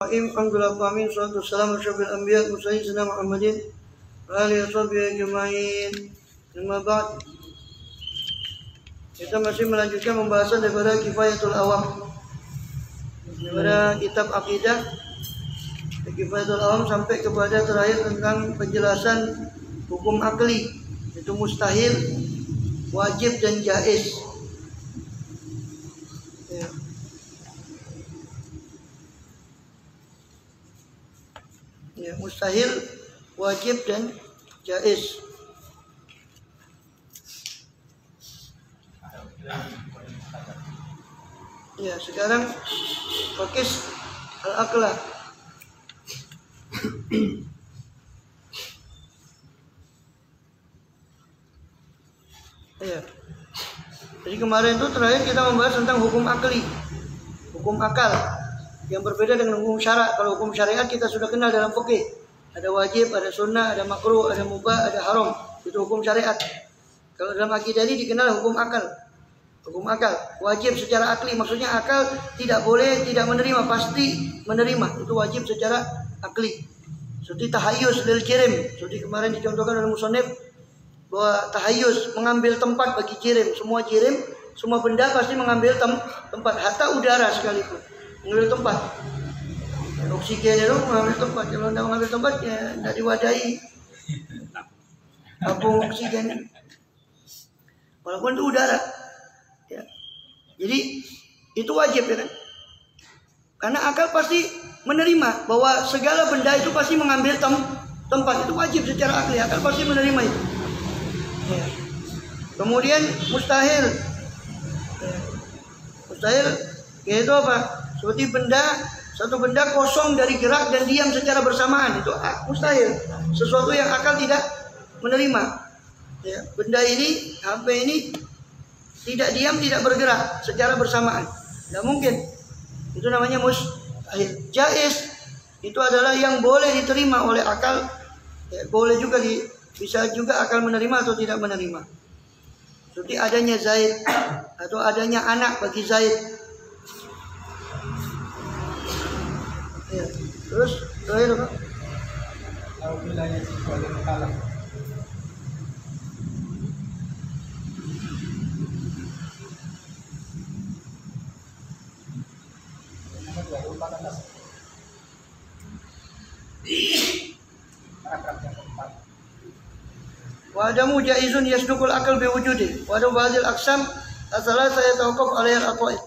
Alhamdulillah, amin, salatu wassalamu ala asyrafil anbiya wa sayyidina Muhammadin wa alihi washabihi ajmain. Amma ba'd. Kita masih melanjutkan pembahasan daripada Kifayatul Awam, daripada kitab akidah Kifayatul Awam sampai kepada terakhir tentang penjelasan hukum akli, itu mustahil, wajib dan jaiz. Ya, mustahil, wajib dan jaiz. Ya, sekarang fokus al-aqla. Ya. Jadi kemarin itu terakhir kita membahas tentang hukum akli, hukum akal, yang berbeda dengan hukum syarak. Kalau hukum syariat kita sudah kenal dalam fikih. Ada wajib, ada sunnah, ada makruh, ada mubah, ada haram. Itu hukum syariat. Kalau dalam akidah ini dikenal hukum akal. Hukum akal, wajib secara akli. Maksudnya akal tidak boleh tidak menerima, pasti menerima. Itu wajib secara akli. Seperti tahayyuz lil jirim. Seperti kemarin dicontohkan oleh musannif bahwa tahayyuz mengambil tempat bagi jirim. Semua jirim, semua benda pasti mengambil tempat. Hatta udara sekalipun mengambil tempat. Oksigen itu mengambil tempat. Kalau tidak mengambil tempat ya tidak diwadahi tabung oksigen. Walaupun itu udara. Ya. Jadi itu wajib ya kan? Karena akal pasti menerima bahwa segala benda itu pasti mengambil tempat. Itu wajib secara akli. Akal pasti menerima itu. Ya. Kemudian mustahil. Ya. Mustahil yaitu apa? Seperti satu benda kosong dari gerak dan diam secara bersamaan, itu mustahil. Sesuatu yang akal tidak menerima. Ya, benda ini, HP ini tidak diam, tidak bergerak secara bersamaan. Tidak mungkin. Itu namanya mustahil. Jaiz itu adalah yang boleh diterima oleh akal. Ya, boleh juga bisa juga akal menerima atau tidak menerima. Seperti adanya Zaid atau adanya anak bagi Zaid. Ya. Terus terakhir apa? Kalau wilayah sebagai mukallaf. Wa adamu jaizun yasdukul akal bi wujudi. Wa adamu ba'dil aqsam asalah saya tawakuf alaihi al-aqwaid.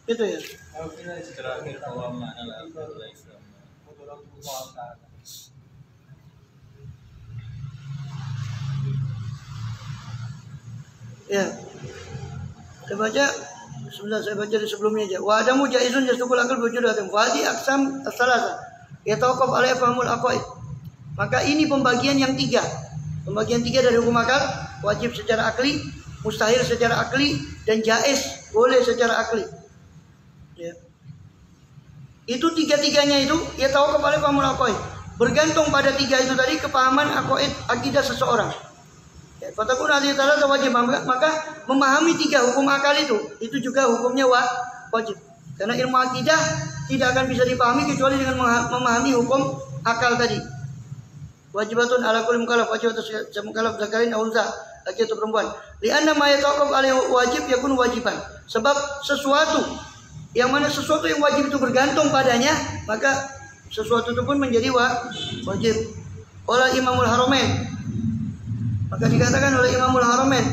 Itu ya. Terakhir awam ma'al Islam. Ya. Saya baca di sebelumnya aja. Wa adamu jaizun yasdukul akal bi wujudi. Wa di aqsam asalah ya tawakuf alaihi fahmul aqwaid. Maka ini pembagian yang tiga. Pembagian tiga dari hukum akal, wajib secara akli, mustahil secara akli, dan jaiz, boleh secara akli. Ya. Itu tiga-tiganya itu, ya tahu kepada pahmul aqwaid. Bergantung pada tiga itu tadi kepahaman aqwaid akidah seseorang. Ya, fatakun hadhihi thalatha wajib, maka memahami tiga hukum akal itu juga hukumnya wajib. Karena ilmu akidah tidak akan bisa dipahami kecuali dengan memahami hukum akal tadi. Wajibatun ala kulli mukallaf, wajib atas setiap mukallaf zakarin aw unsa, laki atau perempuan. Li'anna ma yatawaqqaf alaihi wajib yakun wajiban. Sebab sesuatu yang wajib itu bergantung padanya, maka sesuatu itu pun menjadi wajib. Oleh Imamul Haramain. Maka dikatakan oleh Imamul Haramain.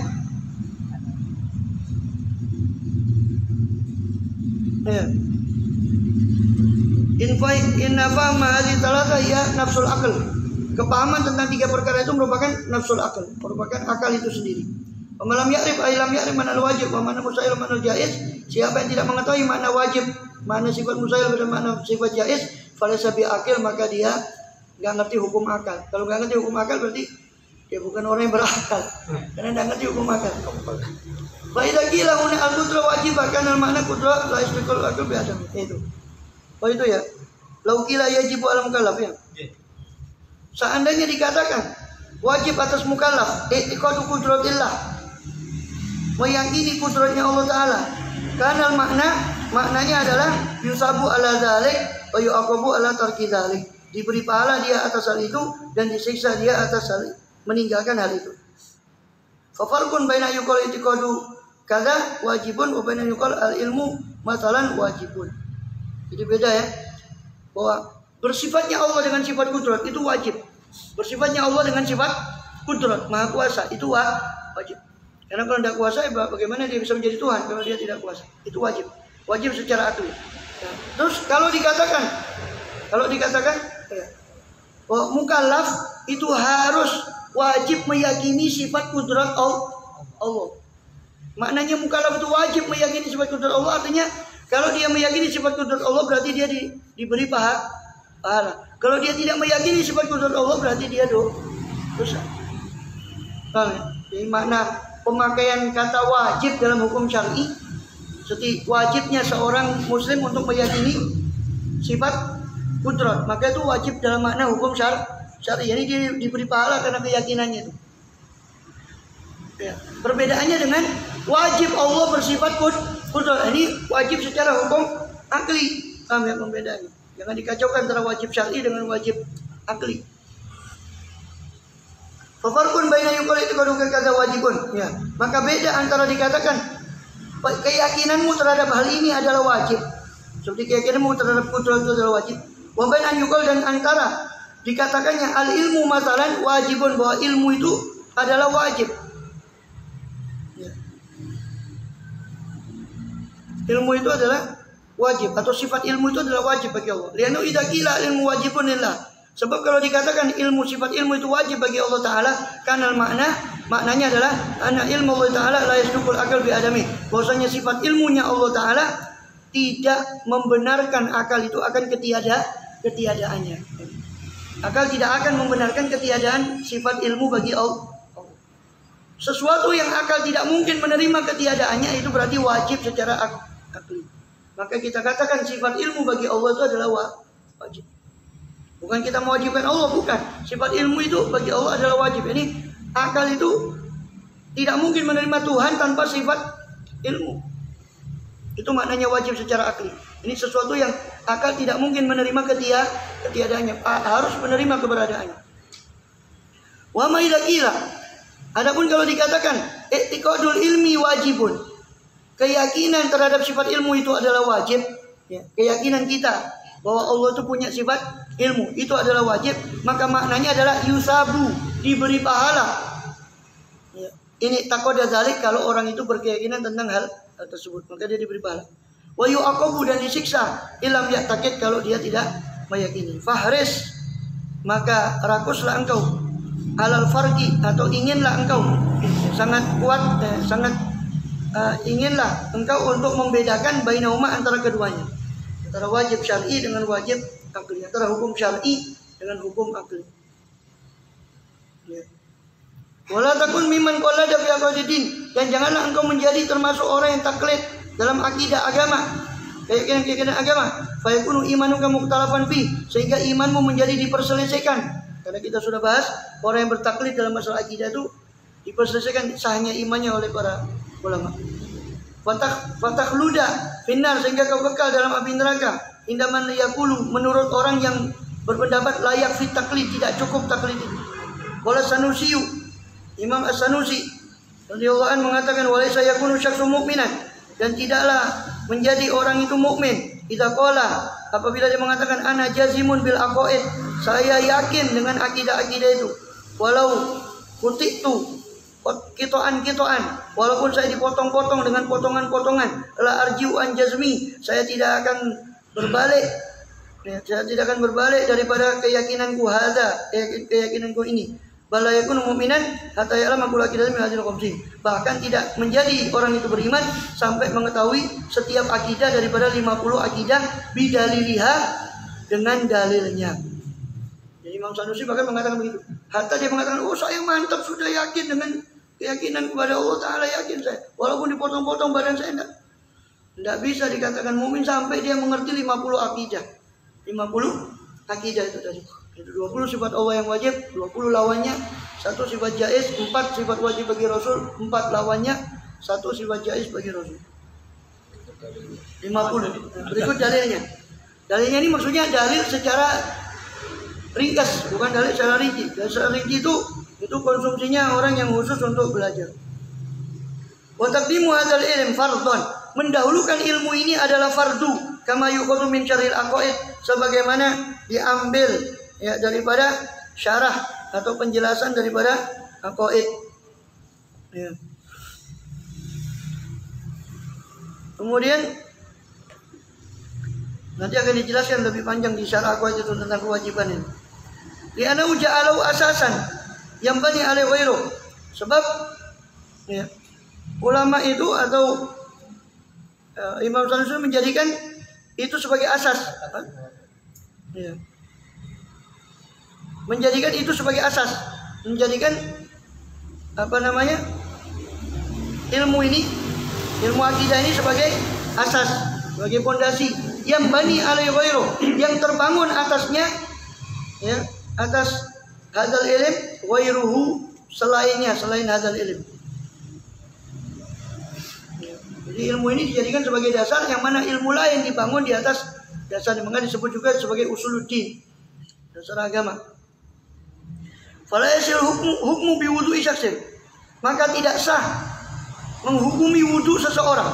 Ya. Inna fahma hadhihi thalatha ya nafsul aql. Kepahaman tentang tiga perkara itu merupakan nafsul akal, merupakan akal itu sendiri. Pemalam ya'rif ailam ya'rif mana wajib, mana mustahil, mana jaiz. Siapa yang tidak mengetahui makna wajib, mana sifat mustahil dan mana sifat jaiz, falaysa bi akil, maka dia enggak ngerti hukum akal. Kalau enggak ngerti hukum akal berarti dia bukan orang yang berakal. Karena enggak ngerti hukum akal. Fa idza qila huna al-qudrah wajib, kana al-makna qudrah la istiqal akal bi adam. Itu. Oh itu ya. Lau qila yajibu al-mukallaf ya. Seandainya dikatakan wajib atas mukallaf i'tiqadu qudratillah, meyakini kudratnya Allah Ta'ala, Karena maknanya adalah yusabu ala dzalik wa yu'aqabu ala tarki dzalik. Diberi pahala dia atas hal itu dan disiksa dia atas hal meninggalkan hal itu. Fafarqun baina yuqal i'tiqadu kadza wajibun wa baina yuqal al ilmu matalan wajibun. Jadi beda ya. Bahwa bersifatnya Allah dengan sifat kudrat itu wajib. Bersifatnya Allah dengan sifat kudrat, maha kuasa, itu wajib. Karena kalau tidak kuasa, bagaimana dia bisa menjadi Tuhan kalau dia tidak kuasa? Itu wajib. Wajib secara akli. Ya. Terus kalau dikatakan ya, bahwa mukallaf itu harus wajib meyakini sifat kudrat Allah. Maknanya mukallaf itu wajib meyakini sifat kudrat Allah, artinya kalau dia meyakini sifat kudrat Allah berarti dia diberi pahala. Kalau dia tidak meyakini sifat kudrat Allah berarti dia dosa. Jadi makna pemakaian kata wajib dalam hukum syar'i seperti wajibnya seorang muslim untuk meyakini sifat kudrat, maka itu wajib dalam makna hukum syar'i. Jadi dia diberi pahala karena keyakinannya itu. Ya. Perbedaannya dengan wajib Allah bersifat kudrat. Ini wajib secara hukum akli. Paham ya pembedaannya? Jangan dikacaukan antara wajib syar'i dengan wajib akli. Fafarqun baina yuqal i'tiqadu kadza wajibun. Ya. Maka beda antara dikatakan keyakinanmu terhadap hal ini adalah wajib. Seperti keyakinanmu terhadap kudrat itu adalah wajib. Wa baina yuqal dan antara dikatakannya al ilmu masalan wajibun, bahwa ilmu itu adalah wajib. Ya. Ilmu itu adalah wajib atau sifat ilmu itu adalah wajib bagi Allah. Lianu idza qila ilmu wajibun lillah. Sebab kalau dikatakan ilmu sifat ilmu itu wajib bagi Allah Ta'ala, karena maknanya adalah anna ilmu Allah Ta'ala la yasduqul akal bi adami. Bahwasanya sifat ilmunya Allah Ta'ala tidak membenarkan akal itu akan ketiadaannya. Akal tidak akan membenarkan ketiadaan sifat ilmu bagi Allah. Sesuatu yang akal tidak mungkin menerima ketiadaannya itu berarti wajib secara akli. Maka kita katakan sifat ilmu bagi Allah itu adalah wajib. Bukan kita mewajibkan Allah, bukan. Sifat ilmu itu bagi Allah adalah wajib. Ini akal itu tidak mungkin menerima Tuhan tanpa sifat ilmu. Itu maknanya wajib secara akli. Ini sesuatu yang akal tidak mungkin menerima ketiadaannya, harus menerima keberadaannya. Wa ma idza qila. Adapun kalau dikatakan i'tiqadul ilmi wajibun, keyakinan terhadap sifat ilmu itu adalah wajib, ya. Keyakinan kita bahwa Allah itu punya sifat ilmu itu adalah wajib, maka maknanya adalah yusabu, diberi pahala. Ya. Ini taqoda dzalik, kalau orang itu berkeyakinan tentang hal tersebut, maka dia diberi pahala. Wa yu'aqabu, dan disiksa ilam ya'taqid, kalau dia tidak meyakini. Fahris, maka rakuslah engkau alal farqi, atau inginlah engkau sangat kuat, inginlah engkau untuk membedakan bainahuma, antara keduanya, antara wajib syar'i dengan wajib akli, antara hukum syar'i dengan hukum akli. Ya. Wala takun mimman qallada fi aqidin, dan janganlah engkau menjadi termasuk orang yang taklid dalam akidah agama, keyakinan agama. Fa yakunu imanuka mukhtalafan fi, sehingga imanmu menjadi diperselisihkan. Karena kita sudah bahas orang yang bertaklid dalam masalah akidah itu diperselisihkan sahnya imannya oleh para ulama. Fatakhluda finnar, sehingga kau kekal dalam api neraka. Indaman yaqulu, menurut orang yang berpendapat layak fit taklid, tidak cukup taklid itu. Wala Sanusi, Imam As-Sanusi radhiyallahu anhu mengatakan walaysa yakunu syakhsun mu'minan, dan tidaklah menjadi orang itu mukmin idza qala, apabila dia mengatakan ana jazimun bil aqaid, saya yakin dengan akidah-akidah itu, walau kutitu kitoan, walaupun saya dipotong-potong dengan potongan-potongan, la arjiu an jazmi, saya tidak akan berbalik, ya, saya tidak akan berbalik daripada keyakinanku keyakinanku ini. Bala yakunu mu'minan hatta ya'lam aqul aqidah min hadhil khamsin, bahkan tidak menjadi orang itu beriman sampai mengetahui setiap akidah daripada 50 akidah bidaliliha, dengan dalilnya. Jadi Imam Sanusi bahkan mengatakan begitu. Hatta dia mengatakan, oh saya mantap, sudah yakin dengan keyakinan kepada Allah Ta'ala, yakin saya, walaupun dipotong-potong badan saya tidak bisa dikatakan mukmin sampai dia mengerti 50 akidah. 50 akidah itu tadi. Itu 20 sifat Allah yang wajib, 20 lawannya, 1 sifat jaiz, 4 sifat wajib bagi Rasul, 4 lawannya, 1 sifat jaiz bagi Rasul. 50. Berikut dalilnya. Dalilnya ini maksudnya dalil secara ringkas, bukan dalil secara rinci. Dalil secara rinci itu konsumsinya orang yang khusus untuk belajar. Wa taqdimu hadzal ilm fardhon. Mendahulukan ilmu ini adalah fardu, kama yuqadu min syarhil aqaid, sebagaimana diambil ya daripada syarah atau penjelasan daripada aqaid. Ya. Kemudian nanti akan dijelaskan lebih panjang di syarah aqaid itu tentang kewajiban ini. Li'annahu ja'alahu asasan yang bani alaihi ghairu. Sebab ya, ulama itu atau Imam Sanusi menjadikan itu sebagai asas. Ya. Menjadikan itu sebagai asas, menjadikan ilmu ini, ilmu akidah ini sebagai asas, sebagai fondasi yang bani alaihi ghairu, yang terbangun atasnya ya, atas hadzal ilm ghairuhu, selain hadzal ilm. Jadi ilmu ini dijadikan sebagai dasar, yang mana ilmu lain dibangun di atas dasar, maka disebut juga sebagai usuluddin, dasar agama. Fala yasil hukmu bi wudu'i syakhsin, maka tidak sah menghukumi wudu seseorang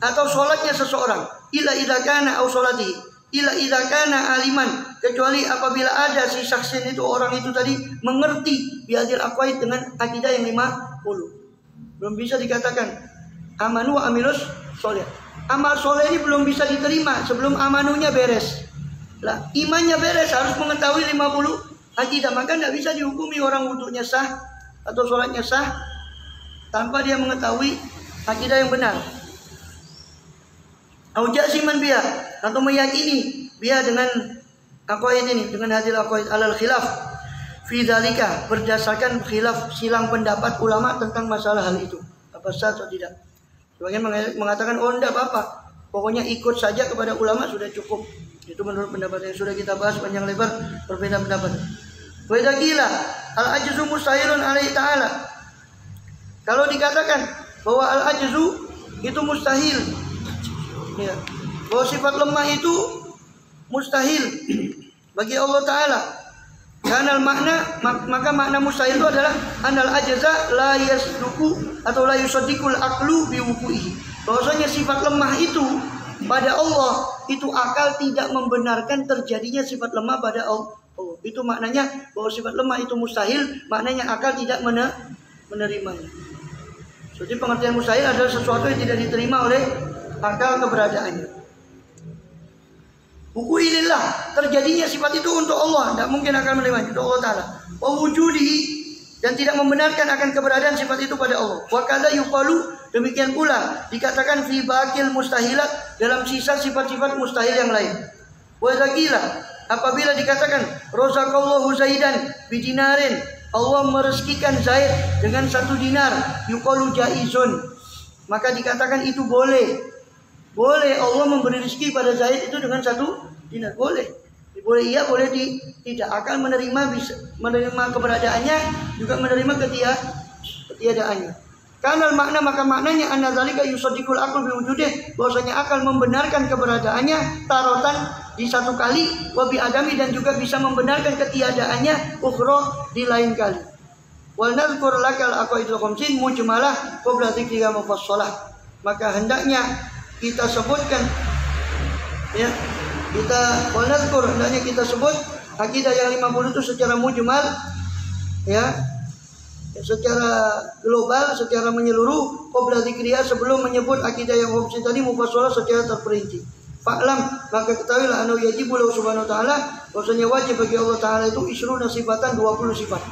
atau sholatnya seseorang illa idza kana au sholati illa idza kana aliman, kecuali apabila ada si syaksin itu, orang itu tadi mengerti bihadil aqwaid, dengan akidah yang 50. Belum bisa dikatakan amanu wa amilus soleh. Amal soleh ini belum bisa diterima sebelum amanunya beres. Lah, imannya beres, harus mengetahui 50 akidah. Maka tidak bisa dihukumi orang wudunya sah atau sholatnya sah tanpa dia mengetahui akidah yang benar. Au jasiman biha, atau meyakini biha dengan aqwaid ini, dengan hadil aqwaid alal khilaf fi dzalika, berdasarkan khilaf, silang pendapat ulama tentang masalah hal itu, apa sah atau tidak. Sebagian mengatakan tidak apa-apa, pokoknya ikut saja kepada ulama sudah cukup. Itu menurut pendapat yang sudah kita bahas panjang lebar, berbeda pendapat. Wa idza qila al-ajzu mustahilun alaihi ta'ala, kalau dikatakan bahwa al-ajzu itu mustahil, ya, bahwa sifat lemah itu mustahil bagi Allah Ta'ala, karena maka makna mustahil itu adalah anal ajza la yasduku atau la yusaddiqul aqlu biwuqu'ihi, bahwasanya sifat lemah itu pada Allah, itu akal tidak membenarkan terjadinya sifat lemah pada Allah. Itu maknanya bahwa sifat lemah itu mustahil, maknanya akal tidak menerimanya. Jadi pengertian mustahil adalah sesuatu yang tidak diterima oleh akal keberadaannya. Buku inilah terjadinya sifat itu untuk Allah, tidak mungkin akan menerima untuk Allah Ta'ala. Wa wujudihi, dan tidak membenarkan akan keberadaan sifat itu pada Allah. Wa kadza yuqalu, demikian pula dikatakan fi baqil mustahilat, dalam sisa sifat-sifat mustahil yang lain. Wa dzakila, apabila dikatakan razaqallahu Zaidan bidinarin, Allah merezekikan Zaid dengan 1 dinar, yuqalu jaizun, maka dikatakan itu boleh. Boleh Allah memberi rezeki pada Zaid itu dengan 1 dinar, boleh. Boleh iya, boleh tidak. Akan menerima keberadaannya, juga menerima ketiadaannya. Karena makna, maka maknanya anna dzalika yusaddiqul aql bi wujudih, bahwasanya akal membenarkan keberadaannya tarotan di 1 kali, wa bi adami, dan juga bisa membenarkan ketiadaannya ukhra di lain kali. Wal nadhkur lakal aqwaidul khamsin mujmalah qabla dzikriha mufassalah, maka hendaknya kita sebutkan ya, hendaknya kita sebut akidah yang 50 itu secara mujmal ya, secara global, secara menyeluruh, qabla dzikriha, sebelum menyebut akidah yang khamsin tadi mufassalah secara terperinci. Fa'lam, maka ketahuilah annahu yajibu lahu subhanahu wa ta'ala, bahwasanya wajib bagi Allah Ta'ala itu isruna sifatan, 20 sifat.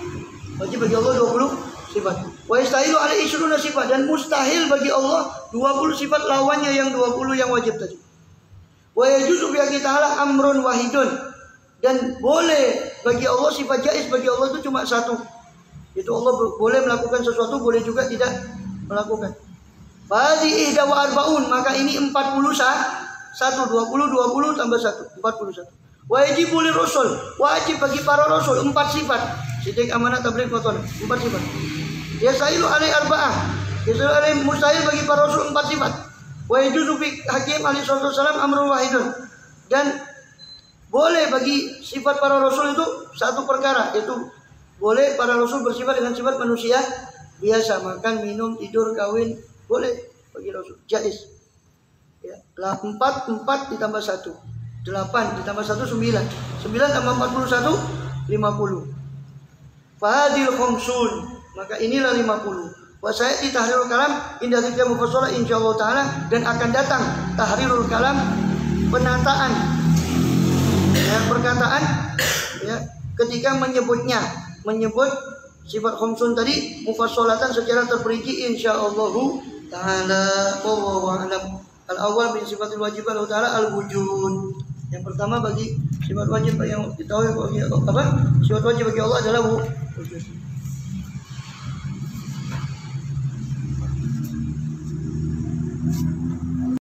Wajib bagi Allah 20 sifat. Wa yastahilu alaihi isruna sifat, dan mustahil bagi Allah 20 sifat lawannya yang 20 yang wajib tadi. Wa yajuzu bi ta'ala amrun wahidun, dan boleh bagi Allah, sifat jaiz bagi Allah itu cuma 1. Itu Allah boleh melakukan sesuatu, boleh juga tidak melakukan. Fadhi ihda wa arbaun, maka ini 41, 20 tambah 1, 41. Wajib boleh rasul, wajib bagi para rasul 4 sifat. Sidik, amanah, tabligh, qatan, 4 sifat. Yasahilu alai arba'ah, yasahilu alai mustahil bagi para rasul 4 sifat. Wa yajuzu fi hakim alaihi wasallam amrun wahidun. Dan boleh bagi sifat para rasul itu satu perkara, yaitu boleh para rasul bersifat dengan sifat manusia biasa, makan, minum, tidur, kawin, boleh bagi rasul, jaiz. Ya, 4 ditambah 1, 8 ditambah 1 9, 9 tambah 41 50. Fahadil khamsun, maka inilah 50. Wa sayati tahrirul kalam inda dzikra mufassalah insyaallah taala, dan akan datang tahrirul kalam, penataan ya, perkataan ya, ketika menyebut sifat khamsun tadi mufassalatan secara terperinci insyaallah taala. Wallahu a'lam. Al-awwal min sifatil wajib Allah taala al-wujud. Yang pertama bagi sifat wajib yang diketahui bagi apa? Sifat wajib bagi Allah adalah wujud.